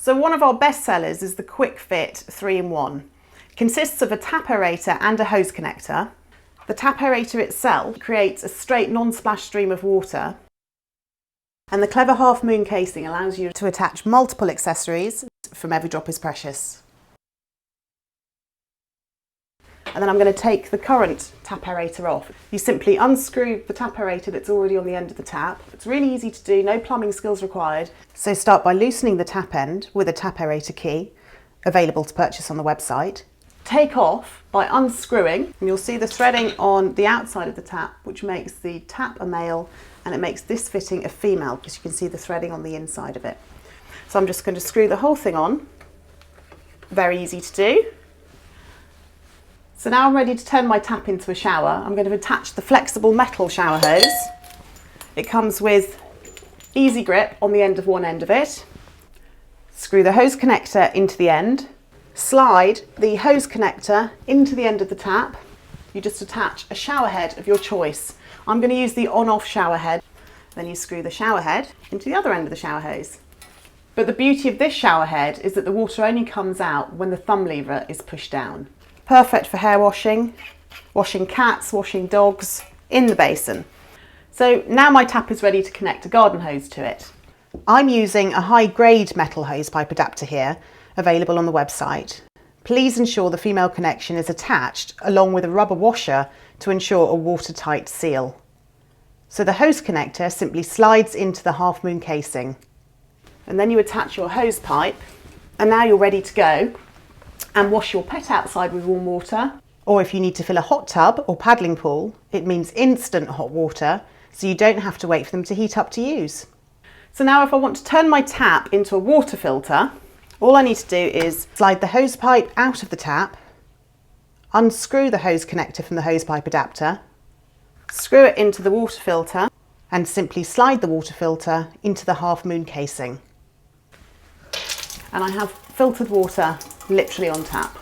So one of our best sellers is the Quick Fit 3-in-1. It consists of a tap aerator and a hose connector. The tap aerator itself creates a straight non-splash stream of water, and the clever half moon casing allows you to attach multiple accessories from Every Drop is Precious. And then I'm going to take the current tap aerator off. You simply unscrew the tap aerator that's already on the end of the tap. It's really easy to do, no plumbing skills required. So start by loosening the tap end with a tap aerator key, available to purchase on the website. Take off by unscrewing, and you'll see the threading on the outside of the tap, which makes the tap a male and it makes this fitting a female, because you can see the threading on the inside of it. So I'm just going to screw the whole thing on. Very easy to do. So now I'm ready to turn my tap into a shower. I'm going to attach the flexible metal shower hose. It comes with easy grip on the end of one end of it. Screw the hose connector into the end. Slide the hose connector into the end of the tap. You just attach a shower head of your choice. I'm going to use the on-off shower head. Then you screw the shower head into the other end of the shower hose. But the beauty of this shower head is that the water only comes out when the thumb lever is pushed down. Perfect for hair washing, washing cats, washing dogs in the basin. So now my tap is ready to connect a garden hose to it. I'm using a high-grade metal hose pipe adapter here, available on the website. Please ensure the female connection is attached along with a rubber washer to ensure a watertight seal. So the hose connector simply slides into the half moon casing. And then you attach your hose pipe, and now you're ready to go and wash your pet outside with warm water. Or if you need to fill a hot tub or paddling pool, it means instant hot water, so you don't have to wait for them to heat up to use. So now if I want to turn my tap into a water filter, all I need to do is slide the hose pipe out of the tap, unscrew the hose connector from the hose pipe adapter, screw it into the water filter, and simply slide the water filter into the half moon casing. And I have filtered water literally on tap.